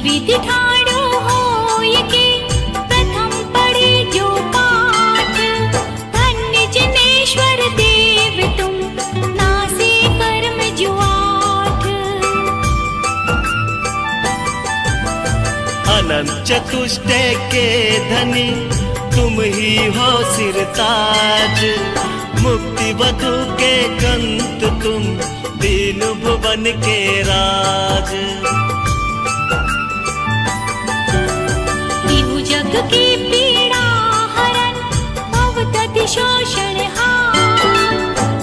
विधि ठाड़ो होय के प्रथम पढ़े जो पाठ, धन्य जनेश्वर देव तुम नासे कर्म जो आठ। अनंत चतुष्टय के धनी तुम ही हो सिरताज, मुक्ति वधु के कंत तुम दीन भुवन के राज। जग की पीड़ा हरण भवदति शोषण हार,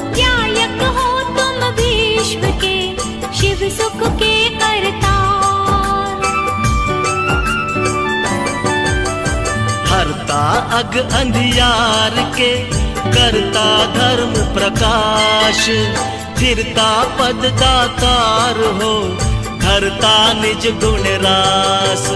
न्यायक हो तुम विश्व के शिव सुख के करतार। हरता अग अंधियार के करता धर्म प्रकाश, फिरता पद दातार हो धरता निज गुण रास।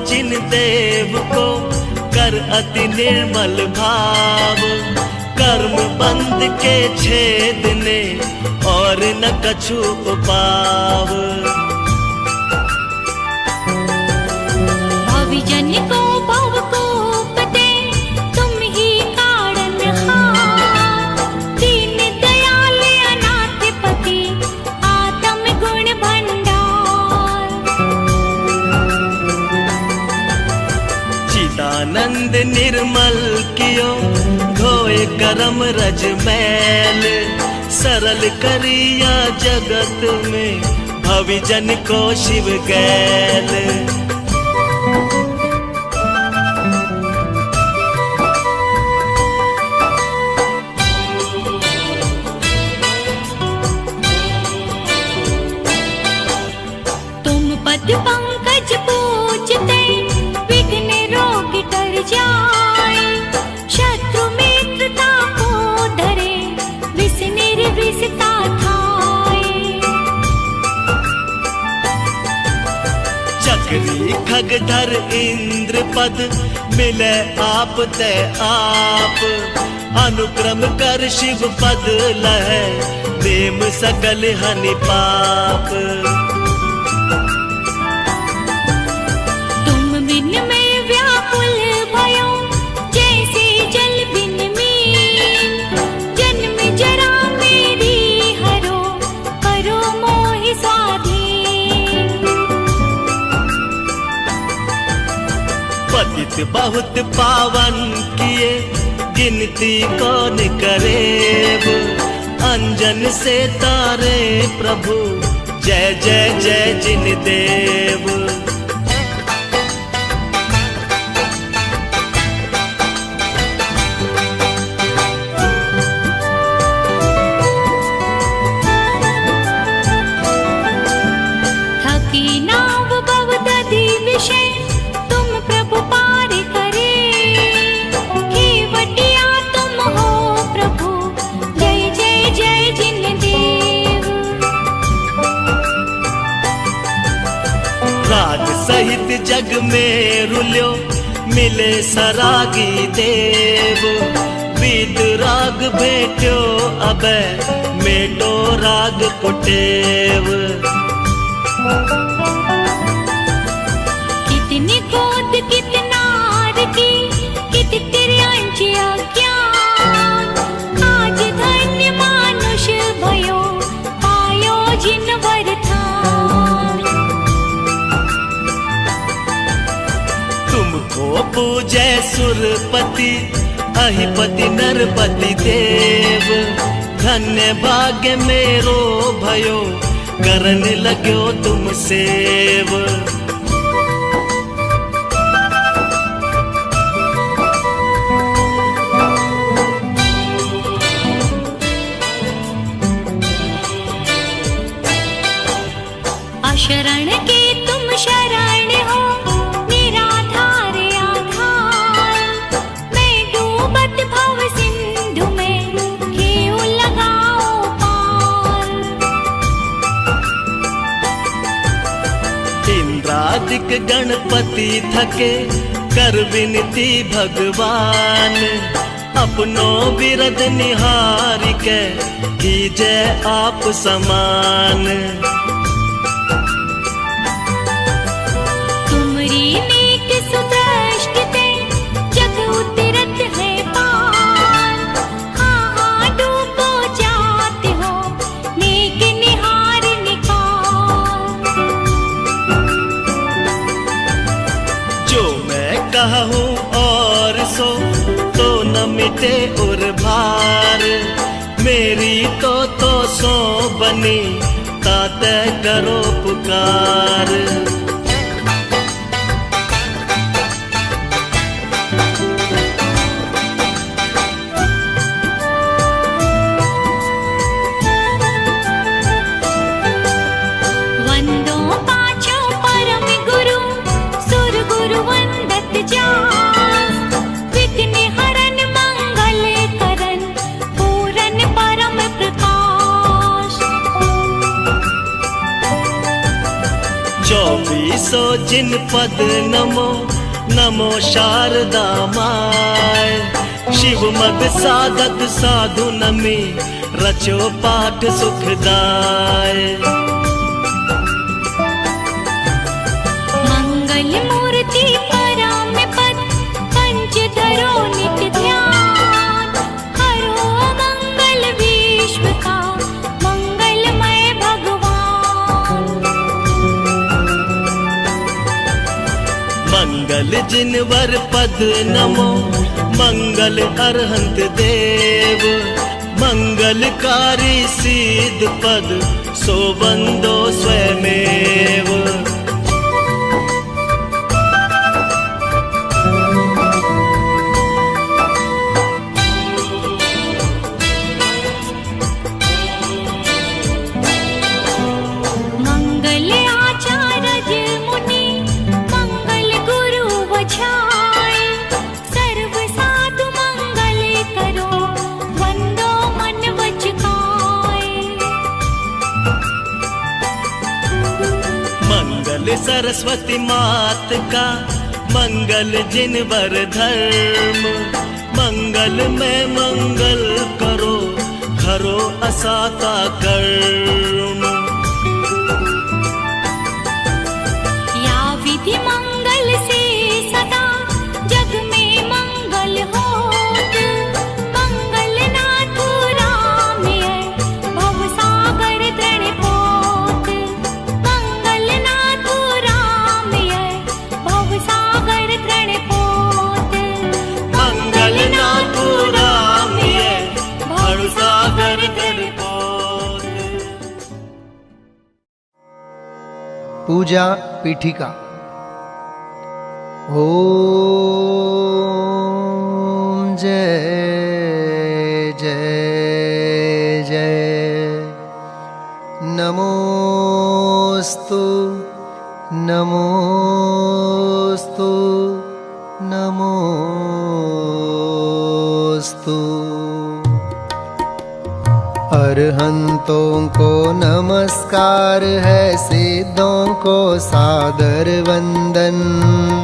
जिन देव को कर अति निर्मल भाव, कर्म बंध के छेदने और न कछु उपाव। भविजन को भव को पते तुम ही कारण हार, दीन दयाल अनाथ पति आत्म गुण भंडार। आनंद निर्मल कियो धोए करम रज मैल, सरल करिया जगत में भविजन को शिव गैल। तुम पद पंकज पूजते विघ्न रोग टर जाए, शत्रु मित्रता को धरे विष निर्विषता थाए। चक्री खगधर इंद्र पद मिले आप ते आप, अनुक्रम कर शिव पद लहे देम सकल हनि पाप। पतित बहुत पावन किए गिनती कौन करेब, अंजन से तारे प्रभु जय जय जय जिन देव। थकी नाव भवदधि विषय तुम प्रभु पार करे, केवटिया तुम हो प्रभु जय जय जय जिन देव। राग सहित जग में रुल्यो मिले सरागी देव, बीत राग भेट्यो अबे मेटो राग कुटेव। कितनी गोद कितनार की कित तिर्यांच अज्ञान, आज धन्य मानुष भयो पायो जिन वरदान। तुमको पूजै सुरपति अहिपति नरपति देव। धन्य भाग्य मेरो भयो, करन लग्यो तुम सेव। शरण के तुम शरण हो, निराधार आधार। मैं डूबत भव सिंधु में, घेऊ लगाओ पार। इंद्रादिक गणपति थके, कर विनती भगवान। अपनो विरद निहार के, कीजय आप समान। नेक सुदृष्ट ते, जग उतरत है पार। हाँ डूबो जाते हो, नेक निहार निकार। जो मैं कहूँ और सो, तो न मिटे और भार। मेरी तो सो बनी, ताते करो पुकार। चौबीसो जिन पद नमो, नमो शारदा माय। शिव मग साधक साधु नमी, रचो पाठ सुखदाय। मंगल मूर्ति परम पद, पंच धरो नित्य ध्यान। हरो मंगल विश्व का, मंगलमय भगवान। मंगल जिनवर पद नमो, मंगल अरहंत देव। मंगलकारी सिद्ध पद, सो बंदो स्वयमेव। सरस्वती मात का, मंगल जिनवर धर्म। मंगल में मंगल करो, करो असाता कर्म। या विधि मंगल से सदा, जग में मंगल होत। मंगल नाथ राम भव सागर दृढ़ पोत। मंगल नाथ राम भव सागर दृढ़ पोत। मंगल नाथ राम भव सागर दृढ़ पोत। पूजा पीठिका। ओम जय जय जय। नमोस्तु नमोस्तु नमोस्तु। अरहंतों को नमस्कार है, सिद्धों को सादर वंदन।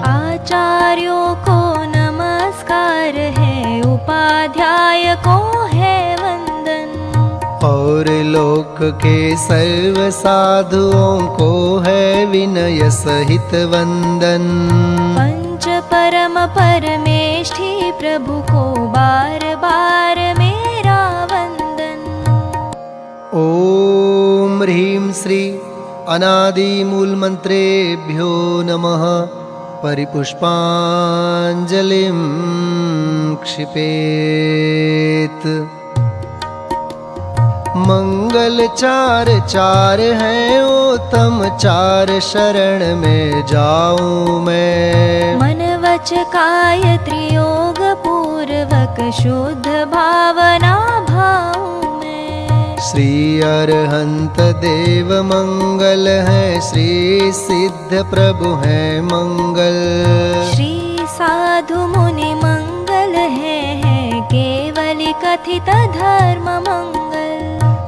आचार्यों को नमस्कार है, उपाध्याय को है वंदन। और लोक के सर्व साधुओं को है विनय सहित वंदन। पंच परम परमेष्ठी प्रभु को बार बार मेरा वंदन। ओम ह्रीं श्री अनादि मूल मंत्रेभ्यो नमः। परिपुष्पांजलिं क्षिपेत। मंगल चार चार हैं उत्तम, चार शरण में जाऊं मैं। मन वच काय त्रियोग पूर्वक शुद्ध भावना भाऊं मैं। श्री अरहंत देव मंगल है, श्री सिद्ध प्रभु है मंगल। श्री साधु मुनि मंगल है केवली कथित धर्म मंगल।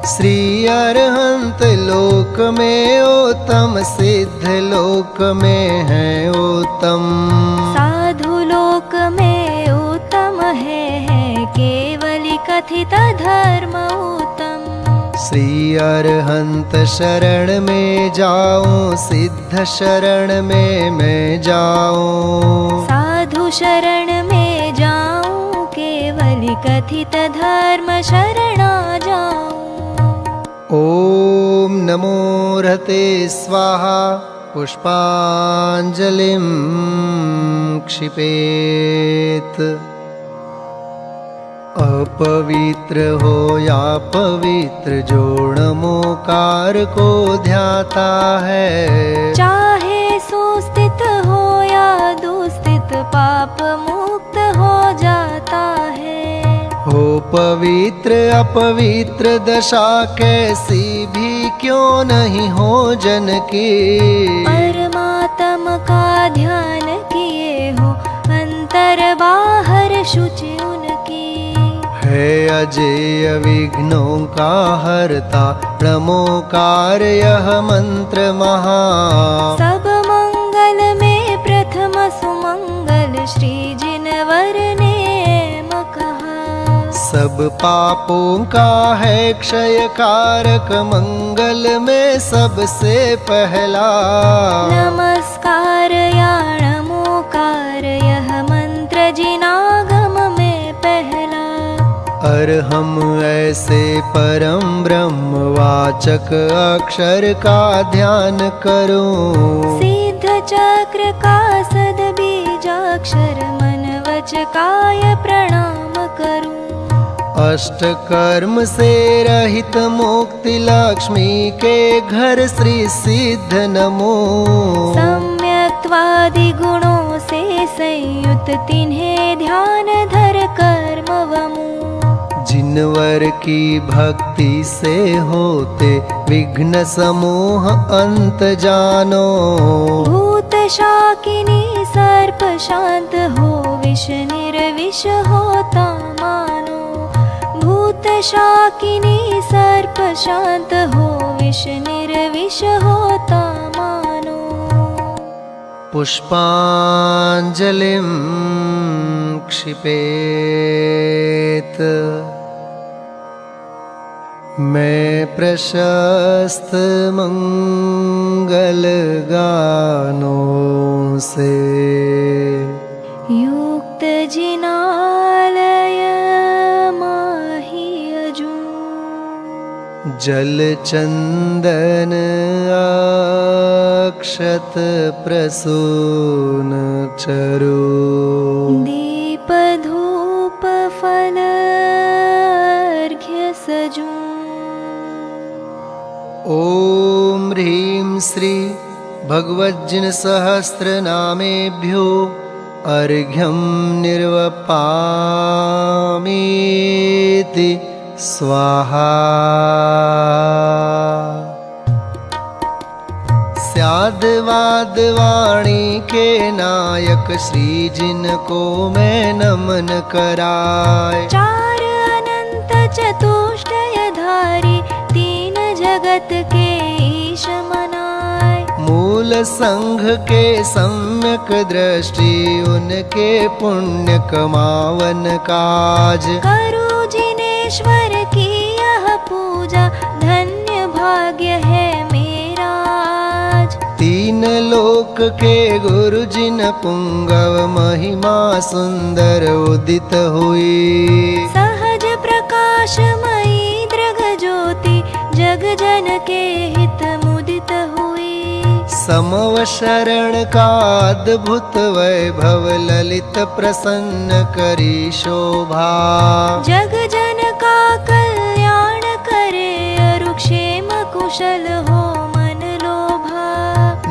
श्री अरहंत लोक में उत्तम, सिद्ध लोक में है उत्तम। साधु लोक में उत्तम है केवली कथित धर्म उत्तम। श्री अरहंत शरण में जाऊं, सिद्ध शरण में मैं जाऊं। साधु शरण में जाऊं, केवली कथित धर्म शरणा जाऊं। ओम नमो रहते स्वाहा, पुष्पांजलिं क्षिपेत। अपवित्र हो या पवित्र, जो नमोकार को ध्याता है। चाहे सुस्थित हो या दुस्थित, पाप मुक्त हो जाता है। हो पवित्र अपवित्र दशा कैसी भी क्यों नहीं हो जन की। परमात्मा का ध्यान किए हो, अंतर बाहर शुचि उनकी। है अजेय विघ्नों का हरता, नमोकार यह मंत्र महा। सब मंगल में प्रथम सुमंगल, श्री जिनवर ने कहा। सब पापों का है क्षय कारक, मंगल में सबसे पहला। नमस्कार या नमोकार, यह मंत्र जिनागम में पहला। अरहम ऐसे परम ब्रह्म वाचक अक्षर का ध्यान करूं। सिद्ध चक्र का सद बीजाक्षर, मन वच काय प्रणाम करूं। अष्ट कर्म से रहित मुक्ति लक्ष्मी के घर श्री सिद्ध नमो। सम्यक्त्वादि गुणों से संयुक्त, तिन्हें ध्यान धर कर्म वमु। जिनवर की भक्ति से होते विघ्न समूह अंत जानो। भूत शाकिनी सर्प शांत हो, विष निर्विष होता मानो। भूत शाकिनी सर्प शांत हो, विष निर्विष होता मानो। पुष्पांजलिं क्षिपेत। मैं प्रशस्त मंगल गानों से युक्त जिनालय माहि अजूं। जल चंदन अक्षत प्रसून चरु। दीप धूप फल अर्घ्य सजूं। ओम ह्रीं श्री भगवज्जिन सहस्र नामेभ्यो अर्घ्यं निर्वपामीति स्वाहा। स्याद्वाद वाणी के नायक, श्री जिनको मैं नमन कराय। चार अनंत चतुष्टयधारी, तीन जगत के ईश मनाय। मूल संघ के सम्यक दृष्टि, उनके पुण्य कमावन काज। करु जिनेश्वर की यह पूजा, धन्य भाग्य है मेरा आज। तीन लोक के गुरु जिन पुंगव, महिमा सुंदर उदित हुई। सहज प्रकाशमयी दृग ज्योति, जग जन के हित मुदित हुई। समव शरण का अद्भुत वैभव ललित प्रसन्न करी शोभा। जग जन का कल्याण करे अरुक्षेम कुशल हो मन लोभा।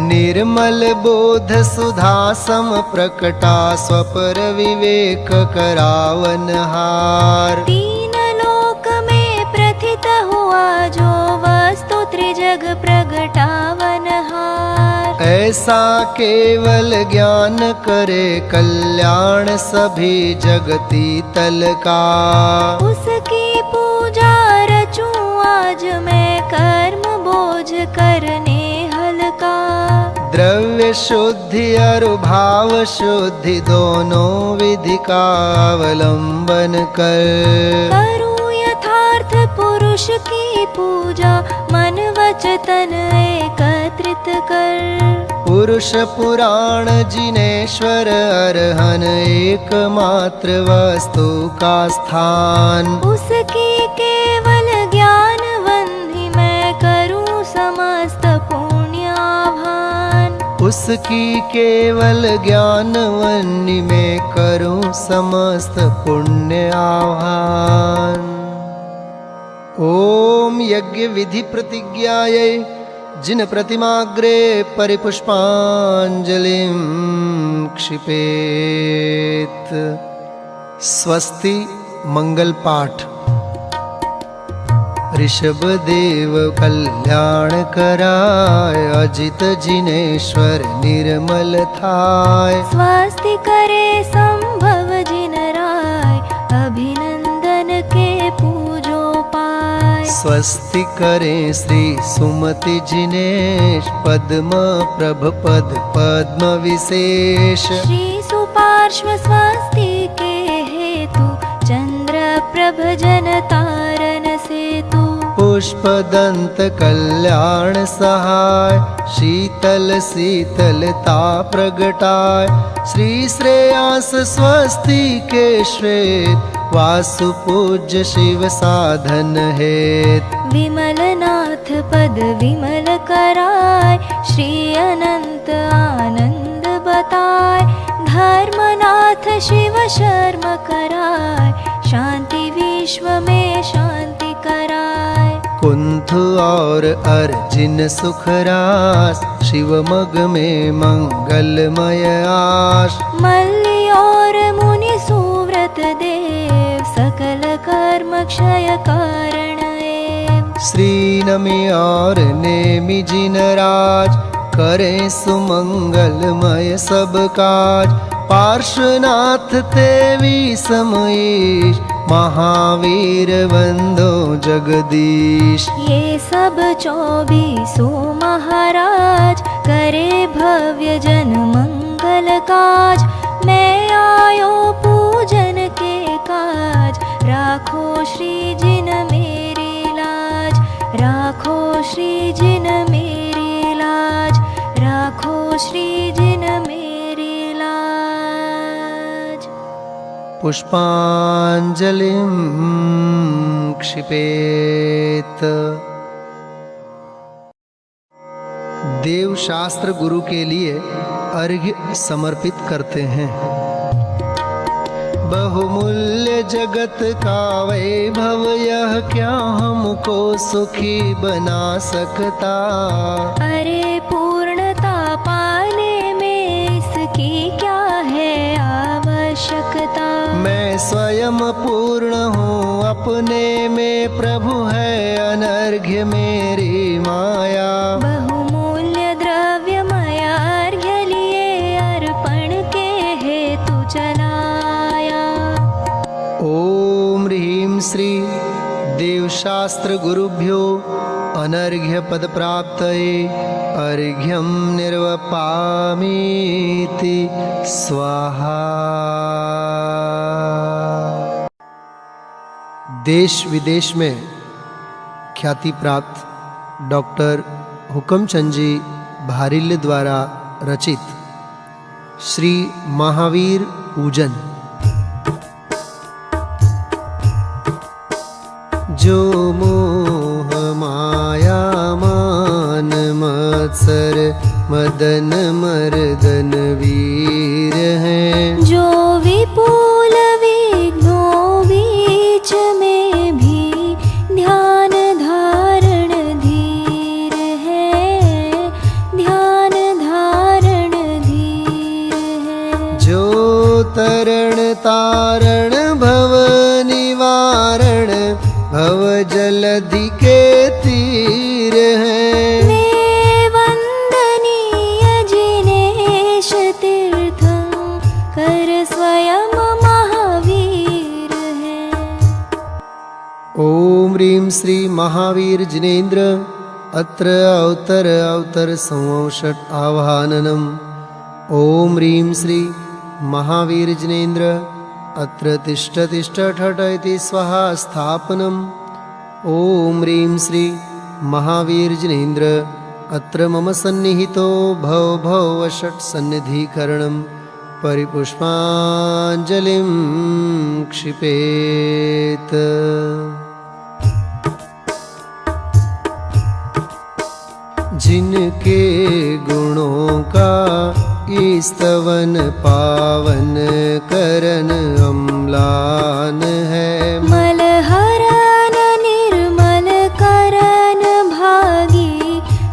निर्मल बोध सुधा सम प्रकटा स्वपर विवेक करावन हार। तीन लोक में प्रथित हुआ जो वस्तु त्रिजग प्रगटावन हार। ऐसा केवल ज्ञान करे कल्याण सभी जगती तल का। उसकी पूजा रचूं आज मैं कर्म बोझ करने हल्का। द्रव्य शुद्धि और भाव शुद्धि दोनों विधि का अवलंबन कर। करूं यथार्थ पुरुष की पूजा मन वच तन एकत्रित कर। पुरुष पुराण जिनेश्वर अरहन एकमात्र वस्तु का स्थान। उसकी केवल ज्ञान वंदि मैं करूं समस्त पुण्याभान। उसकी केवल ज्ञान वन्नी में करूं समस्त पुण्य आह्वान। ओम यज्ञ विधि प्रतिज्ञायै जिन प्रतिमाग्रे परिपुष्पांजलिं क्षिपेत। स्वस्ति मंगल पाठ। ऋषभ देव कल्याण कराय अजित जिनेश्वर निर्मल थाय। स्वस्ति करे संभव जिन राय अभिनंदन के पूजो पाय। स्वस्ति करें श्री सुमति जिनेश पद्म प्रभ पद पद्म विशेष। श्री सुपार्श्व स्वस्ति के हेतु चंद्र प्रभ जन तारन सेतु। पुष्पदंत कल्याण सहाय शीतल शीतलता प्रगटाय। श्री श्रेयांस स्वस्ति के श्वेत वासु पूज्य शिव साधन हेत। विमल नाथ पद विमल कराय श्री अनंत आनंद बताय। धर्मनाथ शिव शर्म कराय शांति विश्व में शांति कराय। कुंथ और अर्जिन सुखरास शिव मग में मंगलमय आश। मल्ली और मुनि सुव्रत देव सकल कर्म क्षय कारण एव। श्री नमि और नेमि जिन राज करें सुमंगलमय सब काज। पार्श्वनाथ तेवी समईश महावीर वंदो जगदीश। ये सब 24 महाराज करे भव्य जन मंगल काज। मैं आयो पूजन के काज राखो श्री जिन मेरी लाज। राखो श्री जिन मेरी लाज। राखो श्री जिन मेरी लाज। पुष्पांजलिं क्षिपेत। देव शास्त्र गुरु के लिए अर्घ्य समर्पित करते हैं। बहुमूल्य जगत का वैभव यह क्या हमको सुखी बना सकता। अरे पूर्णता पाने में इसकी क्या है आवश्यकता। मैं स्वयं पूर्ण हूँ अपने में प्रभु है अनर्घ्य मेरी माया। बहुमूल्य द्रव्य माया अर्घ्य लिए अर्पण के हेतु चलाया। ओम ह्रीं श्री देव शास्त्र गुरुभ्यो अनर्घ्य पद प्राप्तये अर्घ्यं निर्वपामीति स्वाहा। देश विदेश में ख्याति प्राप्त डॉक्टर हुकमचंद जी भारिल्य द्वारा रचित श्री महावीर पूजन। जो मोह माया मान मत्सर मदन मर्दन वीर हैं। जो विपुल विघ्नों बीच में भी ध्यान धारण धीर है, ध्यान धारण धीर है। जो तरण तारण भव निवारण भव जलधि के तीर हैं। वे वंदनीय जिनेश तीर्थंकर स्वयं महावीर हैं। ओम ह्रीं श्री महावीर जिनेन्द्र अत्र अवतर संवषट आवाहननम्। ओम ह्रीं श्री महावीर जिनेन्द्र अत्र तिष्ठ तिष्ठ ठठ इति स्वाहा स्थापनम्। ओम ह्रीं श्री महावीर जिनेन्द्र अत्र मम सन्निहितो भव भव वषट् सन्निधिकरणं परिपुष्पाञ्जलिं क्षिपेत्। जिनके गुणों का स्तवन पावन करन अम्लान है। मलहरन निर्मल करन भागी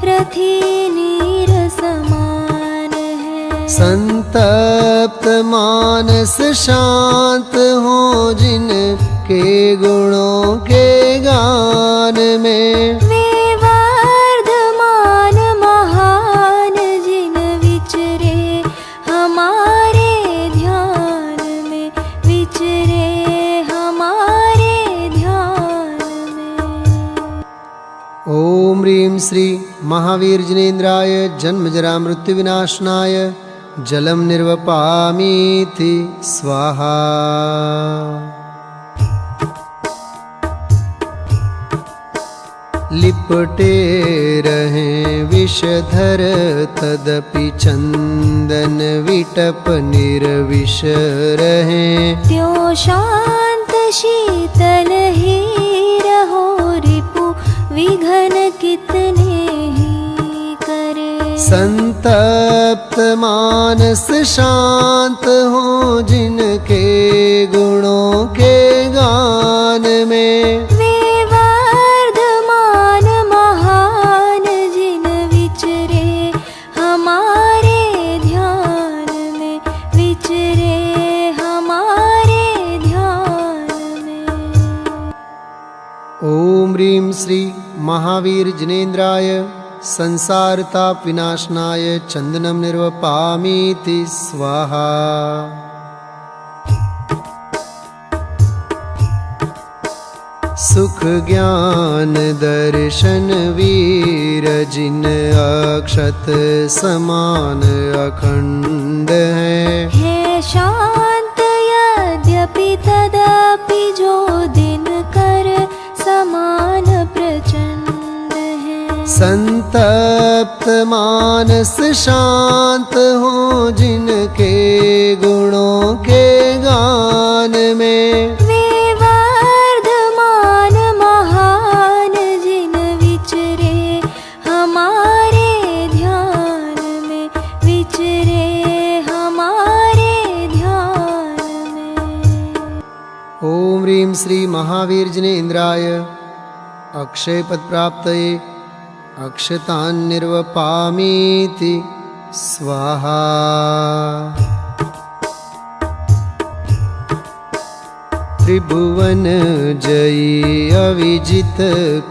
रथी नीर समान है। संतप्त मानस शांत हो जिनके गुणों के गान में। वे वर्धमान महान जिन विचरे हमारे ध्यान में, विचरे हमारे ध्यान में। ओम ह्रीं श्री महावीर जिनेन्द्राय जन्म जरा मृत्यु विनाशनाय जलम निर्वपामीति स्वाहा। लिपटे रहें विषधर तदपि चंदन विटप निर्विष रहें। त्यों शांत शीतल ही रहो रिपु विघन कितने ही करे। संतप्त मानस शांत हो जिनके गुणों के गान में। वे वर्धमान महान जिन विचरे हमारे ध्यान में, विचरे हमारे ध्यान में। ओम ह्रीं श्री महावीर जिनेन्द्राय संसार ताप विनाशनाय चंदनम निर्वपामीति स्वाहा। सुख ज्ञान दर्शन वीर जिन अक्षत समान अखंड है। शांत यद्यपि तदपि जो दिन कर समान प्रचंड है। संतप्त मानस शांत हो जिनके गुणों के गान में। वे वर्धमान महान जिन विचरे हमारे ध्यान में, विचरे हमारे ध्यान में। ओम ह्रीं श्री महावीर जिनेन्द्राय अक्षय पद प्राप्तये अक्षतान् निर्वपामीति स्वाहा। त्रिभुवन जयी अविजित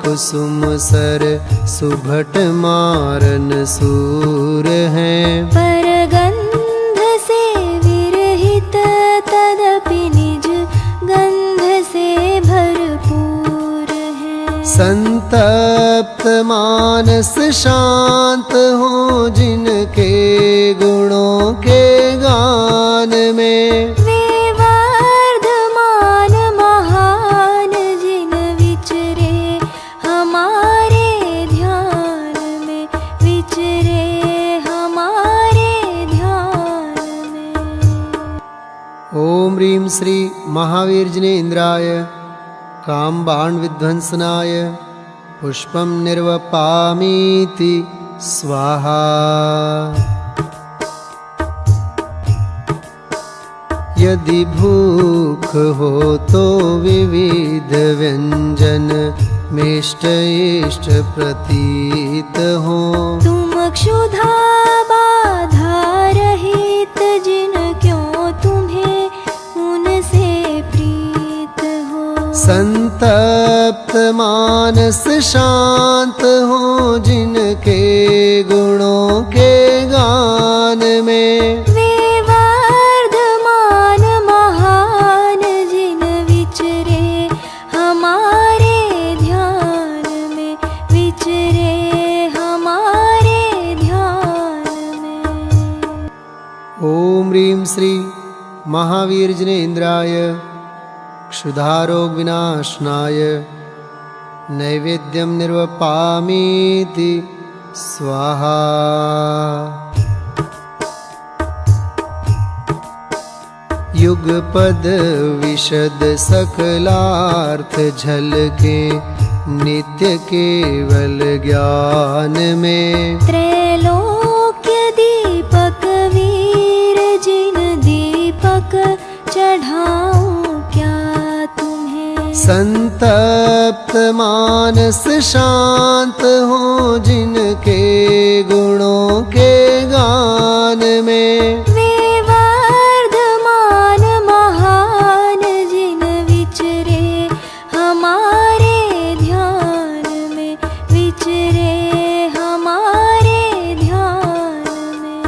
कुसुम सर सुभट मारन सूर हैं। परगंध से विरहित तदपि निज गंध से भरपूर है। संतप्त मानस शांत हो जिनके गुणों के गान में। वे वर्धमान महान जिन विचरे हमारे ध्यान में, विचरे हमारे ध्यान में। ओम ह्रीं श्री महावीर जिनेन्द्राय काम बाण विध्वंसनाय पुष्पम निर्वपामीति स्वाहा। यदि भूख हो तो विविध व्यंजन मिष्ट इष्ट प्रतीत हो। तुम क्षुधा बाधा रहित जिन क्यों तुम्हें उनसे प्रीत हो। संतप्त मानस शांत हो जिनके गुणों के गान में। वे वर्धमान महान जिन विचरे हमारे ध्यान में, विचरे हमारे ध्यान में। ओम ह्रीं श्री महावीर जिनेन्द्राय क्षुधारोग विनाशनाय नैवेद्यं निर्वपामीति स्वाहा। युगपद विशद सकलार्थ झलके नित्य केवल ज्ञान में। त्रैलोक्य दीपक वीर जिन दीपक चढ़ाऊं क्या तुम्हें। संतप्त मानस शांत हो जिनके गुणों के गान में। वे वर्धमान महान जिन विचरे हमारे ध्यान में, विचरे हमारे ध्यान में।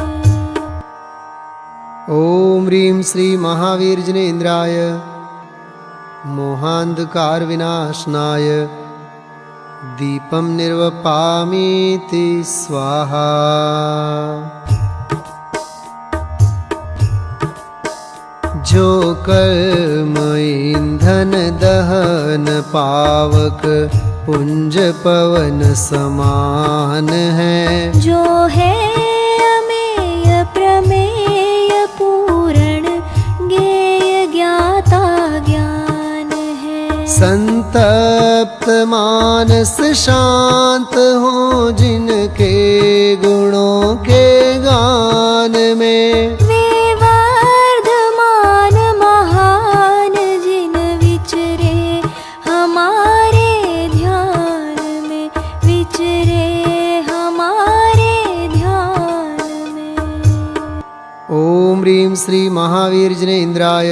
ओम ह्रीं श्री महावीर जिनेन्द्राय मोहांधकार विनाशनाय दीपं निर्वपामीति स्वाहा। जो कर्म ईंधन दहन पावक पुंज पवन समान है। जो है अमेय प्रमेय पूर्ण ज्ञेय ज्ञाता ज्ञान है। संतप्त मानस शांत हो जिनके गुणों के गान में। वे वर्धमान महान जिन विचरे हमारे ध्यान में, विचरे हमारे ध्यान में। ओम ह्रीं श्री महावीर जिनेन्द्राय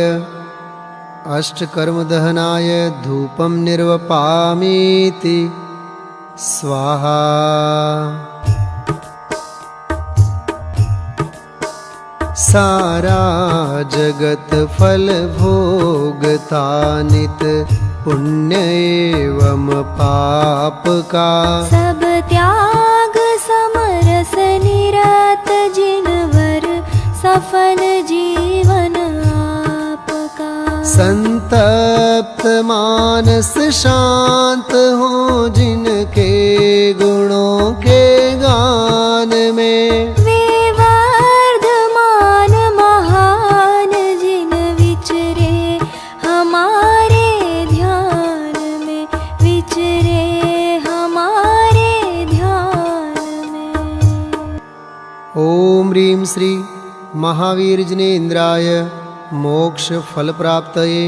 अष्टकर्म दहनाय धूपं निर्वपामीति स्वाहा। सारा जगत फल भोगता नित पुण्य एवं पाप का। सब त्याग समरस निरत जिनवर सफल जीवन आपका। संतप्त मानस शांत हो जिनके गुणों के गान में। वे वर्धमान महान जिन विचरे हमारे ध्यान में, विचरे हमारे ध्यान में। ओम ह्रीं श्री महावीर जिनेन्द्राय मोक्ष फल प्राप्तये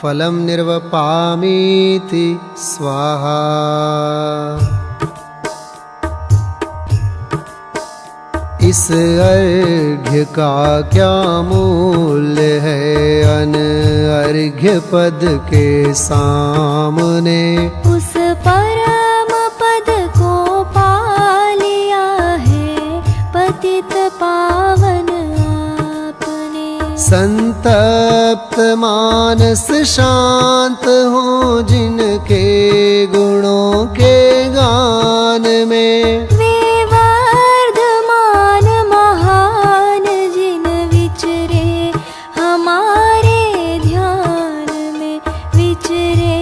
फलं निर्वपामीति स्वाहा। इस अर्घ्य का क्या मूल्य है अनर्घ्य पद के सामने। उस परम पद को पा लिया है पतित पावन आपने। संतप्त मानस शांत हो जिनके गुणों के गान में। वे वर्धमान महान जिन विचरे हमारे ध्यान में, विचरे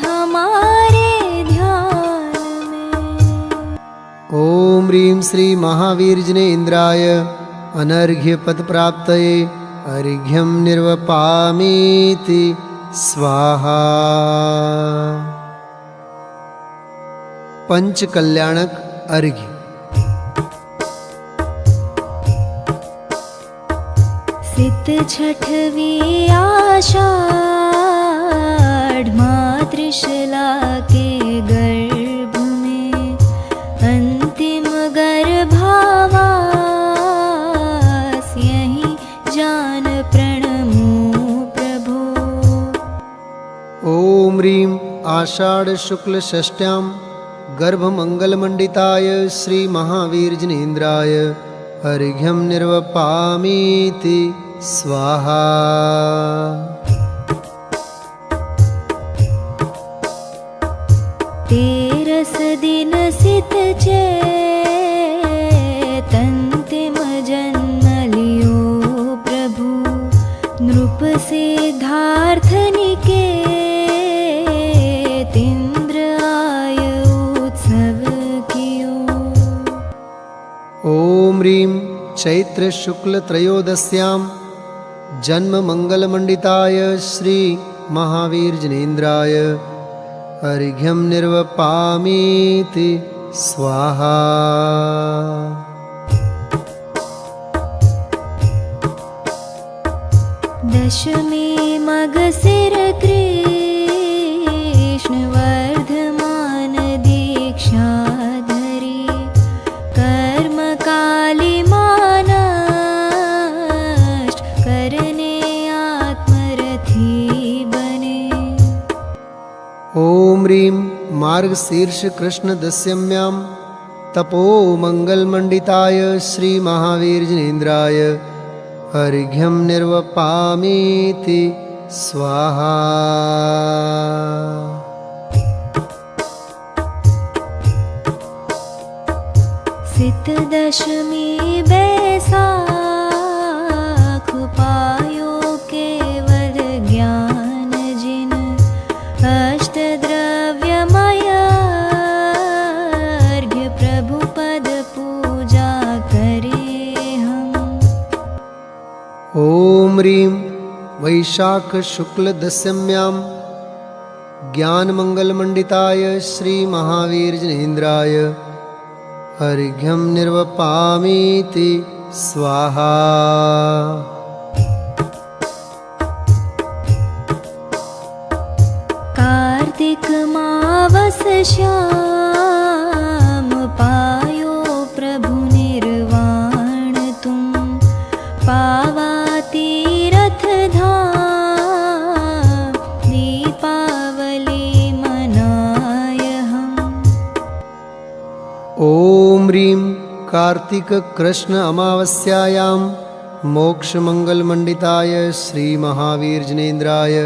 हमारे ध्यान में। ओम ह्रीं श्री महावीर जिनेन्द्राय अनर्घ्य पद प्राप्तये अर्घ्यं निर्वपामीति स्वाहा। पंच कल्याणक अर्घ्य। छठवी आषाढ़ मातृशला के गर्भ में अंतिम गर्भावास यहीं जान प्रणमो प्रभो। ओम ह्रीं आषाढ़ शुक्ल षष्ट्यां गर्भमंगलमंडिताय श्री महावीर जिनेन्द्राय अर्घ्यं निर्वपामीति स्वाहा। तेरस दिन सित चेतंतिम जन्म लियो प्रभु नृप सिद्धार्थ निकेतिंद्र आय उत्सव कियो। ओम ह्रीं चैत्र शुक्ल त्रयोदश्यां जन्म मंगलमंडिताय श्री महावीर जिनेन्द्राय अर्घ्यं निर्वपामीति स्वाहा। दशमी मगसिर कृष्ण वर्धमान दीक्षा धरी कर्म काली मानष्ट करने आत्मरथी बने। ओम ह्रीं मार्गशीर्ष कृष्ण दशम्यां तपो मंगलमंडिताय श्री महावीर जिनेन्द्राय अर्घ्यं निर्वपामीति स्वाहा। सित दशमी बैसाख पायो केवल ज्ञान जिन अष्ट द्रव्यमय अर्घ्य प्रभु पद पूजा करे हम। ओम ह्रीं वैशाख शुक्ल दशम्यां ज्ञान मंगलमंडिताय श्री महावीर जिनेन्द्राय अर्घ्यं निर्वपामीति स्वाहा। कार्तिक मावस श्याम पायो प्रभु निर्वाण तुम पावा तीरथ धाम दीपावली मनाय हम। ओम ह्रीं कार्तिक कृष्ण अमावस्यायां मोक्ष मंगलमंडिताय श्री महावीर जिनेन्द्राय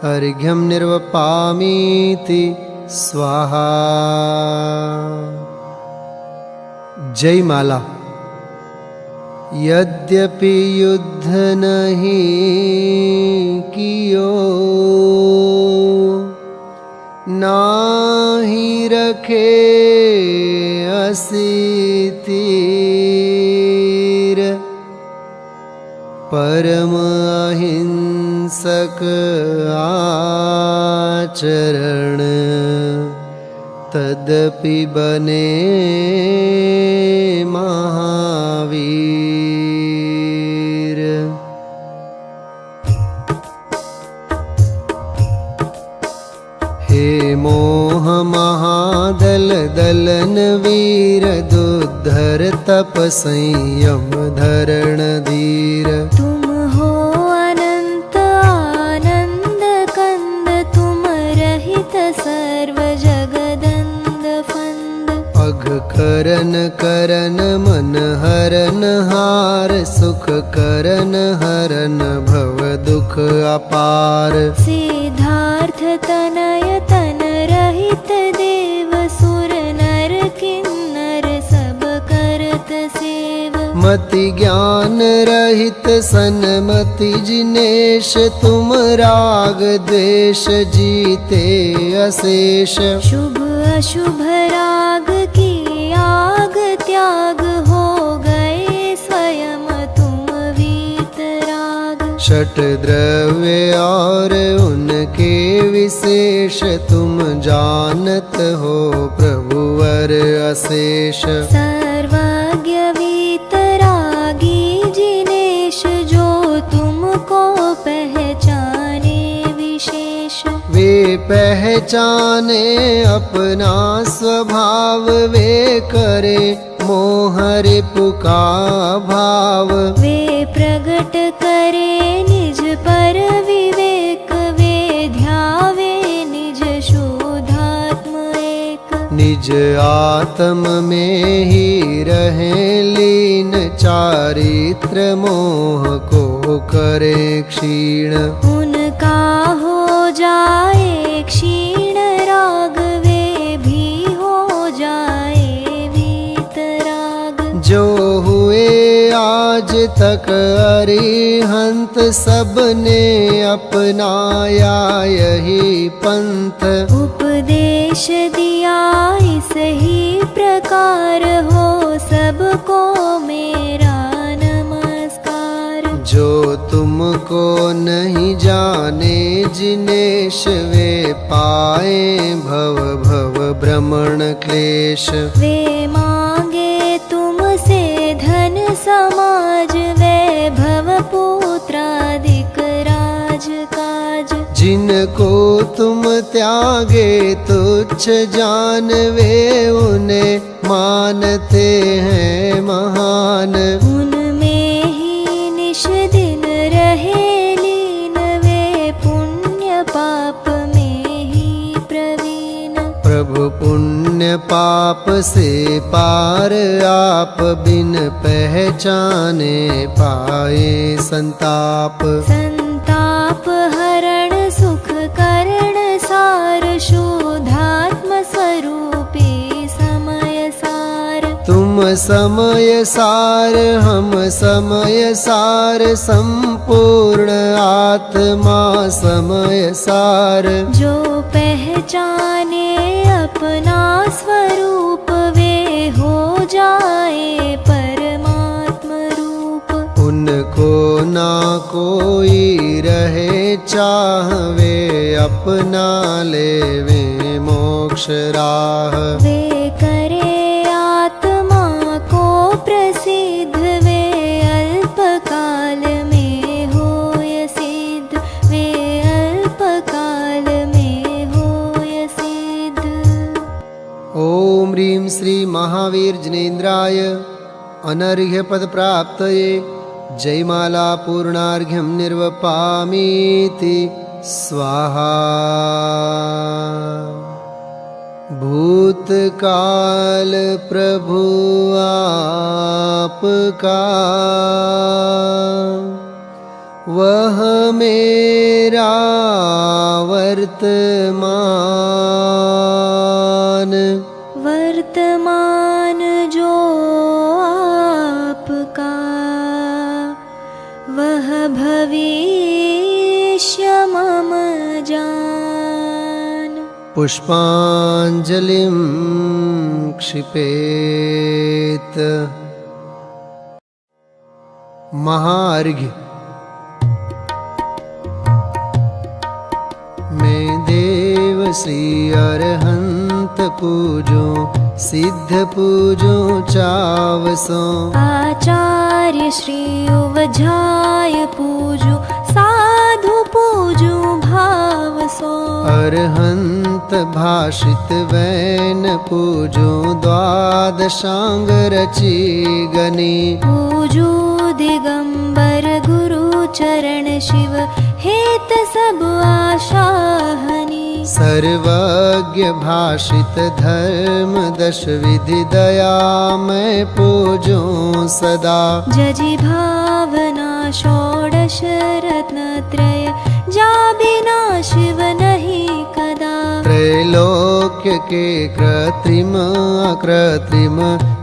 अर्घ्यं निर्वपामीति स्वाहा। जय माला। यद्यपि युद्ध नहीं कियो नाही रखे असितीर परम अहिंसक आचरण तदपि बने महावीर। हे मोह महादल दलन वीर दुद्धर तप संयम धरण धीर। तुम हो अनंत आनंद कंद तुम रहित सर्व जगदंद फंद। अघ करन करन मन हरन हार सुख करन हरन भव दुख अपार। सिद्धार्थ तनय तन रहित देव सुर नर किन्नर सब करत सेव। मति ज्ञान रहित सनमति जिनेश तुम राग द्वेष जीते अशेष। शुभ अशुभ राग की आग त्याग हो गए स्वयं तुम वीतराग। षट द्रव्य और उनके विशेष तुम जानत हो प्रभुवर अशेष। सर्वज्ञ वीतरागी जिनेश जो वे पहचाने अपना स्वभाव, वे करे मोह रिपु का भाव। वे प्रगट करे निज पर विवेक, वे ध्यावे निज शुद्धात्म एक। निज आत्म में ही रहे लीन, चारित्र मोह को करे क्षीण। उनका हो जाए क्षीण राग, वे भी हो जाए वीतराग। जो हुए आज तक अरिहंत, सबने अपनाया यही पंथ। उपदेश दिया इस ही प्रकार, हो सबको मेरा नमस्कार। जो तुमको नहीं जाने जिनेश, वे पाए भव भव भ्रमण क्लेश। वे मांगे तुमसे धन समाज, वैभव पुत्रादिक राज काज। जिनको तुम त्यागे तुच्छ जान, वे उन्हें मानते हैं महान। उनमें ही निश दिन रहे लीन, वे पुण्य पाप में ही प्रवीण। प्रभु पुण्य पाप से पार, आप बिन पहचाने पाए संताप। संताप हरण सुख करण सार, शुद्धात्म स्वरूपी समय सार। तुम समय सार हम समय सार, संपूर्ण आत्मा समय सार। जो पहचाने अपना स्वरूप, वे हो जाए परमात्म रूप। उनको ना कोई रहे चाहवे, अपना लेवे मोक्ष राह। वे करे आत्मा को प्रसिद्ध, वे अल्प काल में होय सिद्ध, वे अल्प काल में होय सिद्ध। ओम ह्रीं श्री महावीर जिनेन्द्राय अनर्घ्य पद प्राप्तये जयमाला पूर्णार्घ्यं निर्वपामीति स्वाहा। भूतकाल प्रभु आपका, वह मेरा वर्तमान जो आपका, वह भविष्य मम जान। पुष्पांजलिं क्षिपेत। महार्घ्य। मैं देव श्री अरहंत पूजो, सिद्ध पूजो चावसो। आचार्य श्री उवझाय पूजो, साधु पूजो भाव सो। अरहंत भाषित वैन पूजो, द्वादशांग रची गनी। पूजो दिगंबर गुरु चरण शिव, हेत सब आशाहनी। सर्वज्ञ भाषित धर्म दश विधि, दया मैं पूजो सदा। जजि भावना षोडश रत्नत्रय, जा बिना शिव नहीं कदा। त्रैलोक्य के कृत्रिम अकृत्रिम,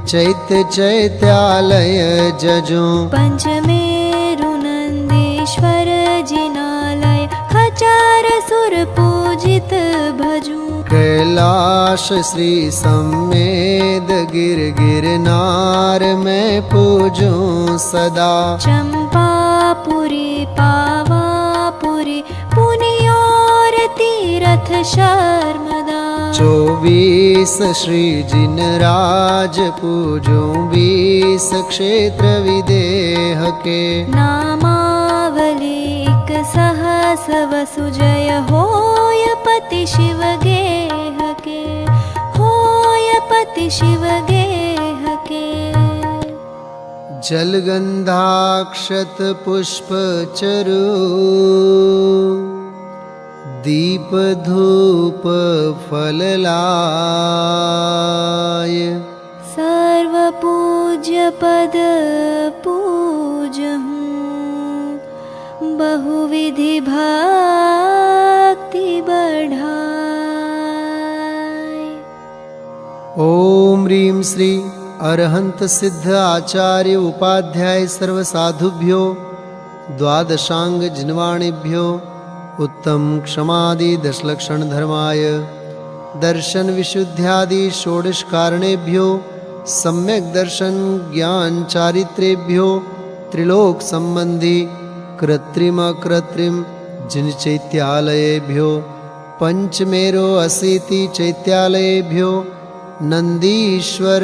चैत्य चैत्यालय जजो। पंचमेरु नंदीश्वर जिनालय, खचार सुर पूजित भजू। कैलाश श्री सम्मेद गिर गिरनार, मैं पूजो सदा। चंपापुरी पावापुरी, पुनियोर तीरथ तीर्थ शर्मदा। 24 श्री जिनराज पूजो 20 क्षेत्र विदेह के। नामावलिक सहस वसुजय होय पति शिव गेह के, होय पति शिव गेह के। जलगंधाक्षत पुष्प चरु दीप धूप फललाय। सर्व पूज्य पद पूजहूँ, बहुविधि भक्ति बढ़ाय। ओम ह्रीं श्री अरहंत सिद्ध आचार्य उपाध्याय सर्व साधुभ्यो द्वादशांग जिनवाणिभ्यो उत्तम क्षमादि दशलक्षण धर्माय दर्शन विशुद्ध्यादि षोडश कारणेभ्यो सम्यक दर्शन ज्ञान चारित्रेभ्यो त्रिलोक संबंधी कृत्रिम अकृत्रिम जिन चैत्यालयेभ्यो पंचमेरो अशीति चैत्यालयेभ्यो नंदीश्वर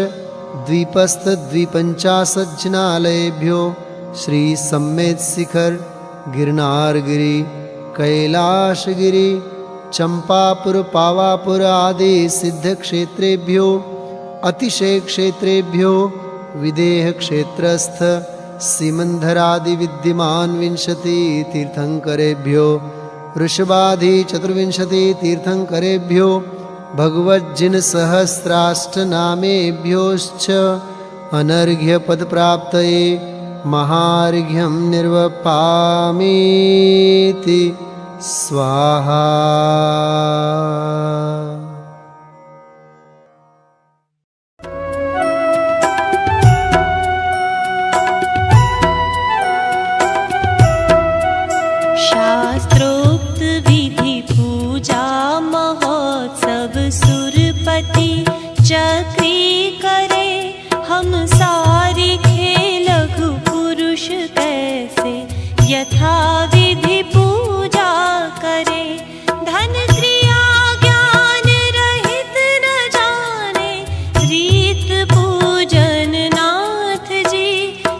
द्वीपस्थ द्विपंचाशज्जनालयेभ्यो श्री सम्मेत शिखर गिरनारगिरी कैलाशगिरी चंपापुर पावापुर आदि सिद्ध क्षेत्रेभ्यो अतिशय क्षेत्रेभ्यो विदेह क्षेत्रस्थ सीमंधरादि विद्यमान 20 तीर्थंकरेभ्यो ऋषभादि 24 तीर्थंकरेभ्यो भगवज्जिन सहस्राष्ट नामेभ्योश्च अनर्घ्य पद प्राप्तये महार्घ्यं निर्वपामीति स्वाहा। शास्त्रोक्त विधि पूजा महोत्सव सुरपति चक्री करे। हम सारी खेल लघु पुरुष कैसे यथा विधि पूजा करे। धन क्रिया ज्ञान रहित न जाने रीत पूजन नाथ जी।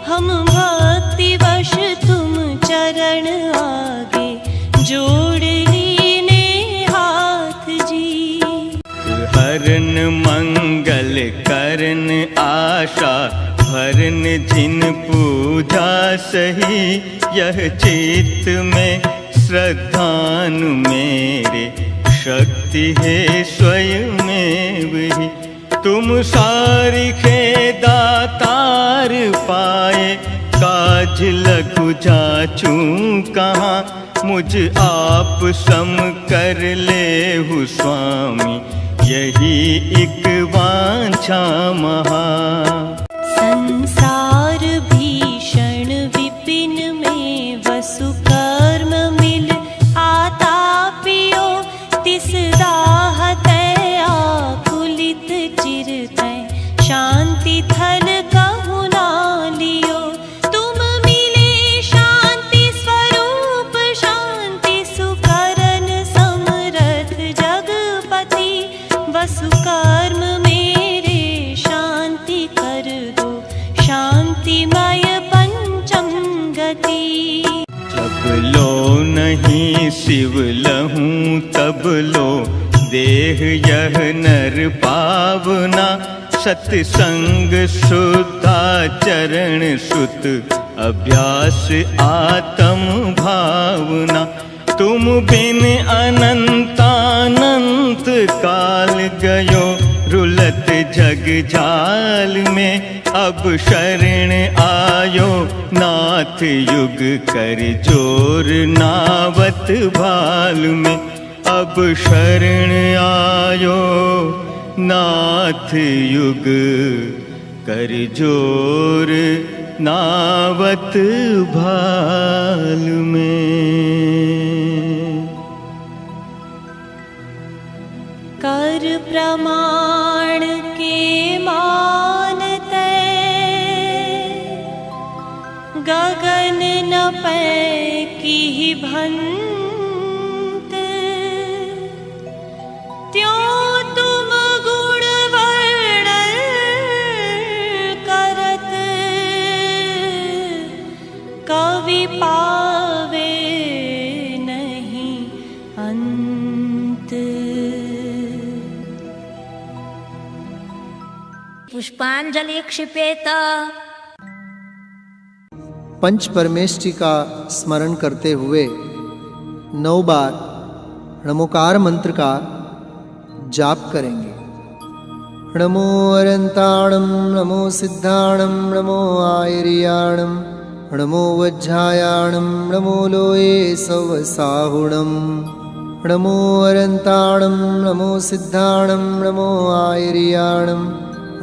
हम भक्ति वश तुम चरण आगे जोड़ लीने हाथ जी। हरन मंगल करन आशा भरन जिन पूजा सही। यह चित्त में श्रद्धानु मेरे शक्ति है स्वयं ही। तुम सारिखे दातार पाए काज लघु जाचू कहाँ। मुझ आप सम कर ले हूँ स्वामी यही एक वांछा महा। संसार भीषण विपिन में वसु कर्म मिल आता पियो। तिस दाहते आकुलित चिरतै शांति थल कहु ना लियो। तुम मिले शांति स्वरूप शांति सुकरन समरथ जगपति। वसु कर्म मेरे शांति कर दो शांतिमय पंचम गति। जब लो नहीं शिव लहूं तब लो देह यह नर पावना। सत्संग शुद्धाचरण सुत अभ्यास आत्म भावना। तुम बिन अनंतानंत काल गयो रुलत जग जाल में। अब शरण आयो नाथ युग कर जोर नावत भाल में। अब शरण आयो नाथ युग कर जोर नावत भाल में। कर प्रमाण के मानते गगन न पै की भंत। पुष्पांजलि क्षिपेत। पंच परमेष्टि का स्मरण करते हुए 9 बार नमोकार मंत्र का जाप करेंगे। नमो अरंताणं नमो सिद्धाणं नमो आयर्याणं नमो वज्रायाणं नमो लोये सवसाहुणं। नमो अरंताणं नमो सिद्धाणं नमो आयर्याणं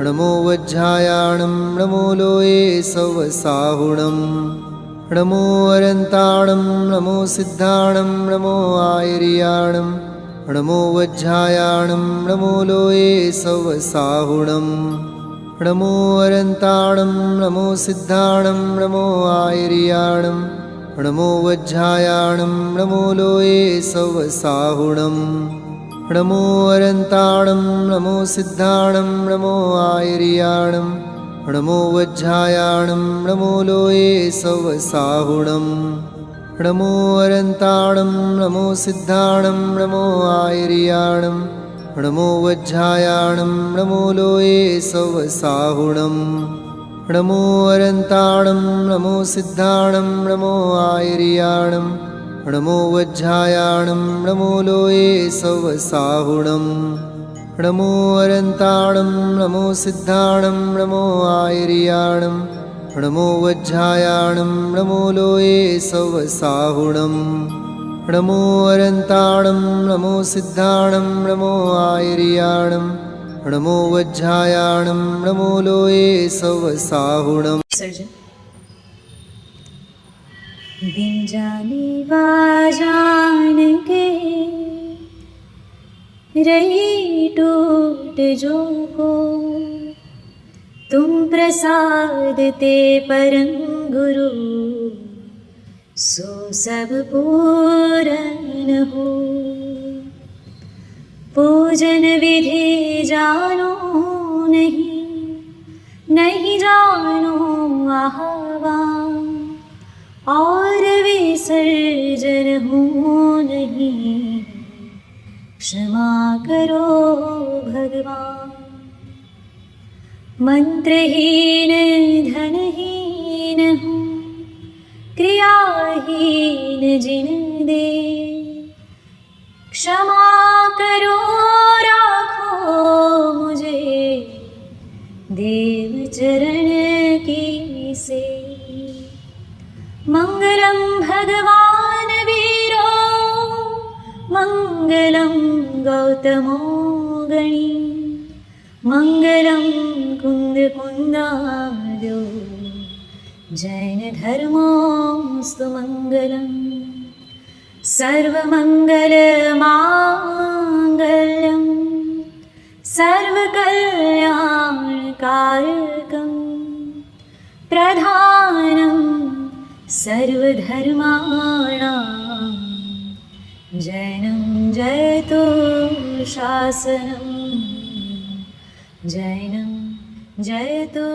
नमो वज्रायाणं नमो लोये सवसाहुणं। नमो अरंताणं नमो सिद्धाणं नमो आयर्याणं नमो वज्रायाणं नमो लोये सवसाहुणं। नमो अरंताणं नमो सिद्धाणं नमो आयर्याणं नमो वज्रायाणं नमो लोये सवसाहुणं। नमो अरंताणं नमो सिद्धाणं नमो आयर्याणं नमो वज्रायाणं नमो लोये सवसाहुणं। नमो अरंताणं नमो सिद्धाणं नमो आयर्याणं नमो वज्रायाणं नमो लोये सवसाहुणं। नमो अरंताणं नमो सिद्धाणं नमो आयर्याणं नमो वज्रायाणं नमो लोये सवसाहुणं। नमो अरंताणं नमो सिद्धाणं नमो आयर्याणं नमो वज्रायाणं नमो लोये सवसाहुणं। नमो अरंताणं नमो सिद्धाणं नमो आयर्याणं नमो वज्रायाणं नमो लोये सवसाहुणं। बिन जाने जान के रही टूट जो को, तुम प्रसाद ते परम गुरु सो सब पूरन हो। पूजन विधि जानो नहीं, नहीं जानो आह्वान, और विसर्जन हो नहीं, क्षमा करो भगवान। मंत्रहीन धनहीन हूँ, क्रियाहीन जिन दे, क्षमा करो राखो मुझे, देव चरण की से। मंगलम भगवान वीरो, मंगलम गौतमो गणी, मंगलम कुंद कुंदार्यो, जैन धर्मोस्तु मंगलम। सर्वमंगल मांगल्यम सर्वकल्याणकारकं, प्रधानं सर्वधर्माणां, जैनं जयतु शासनं, जैनं जयतु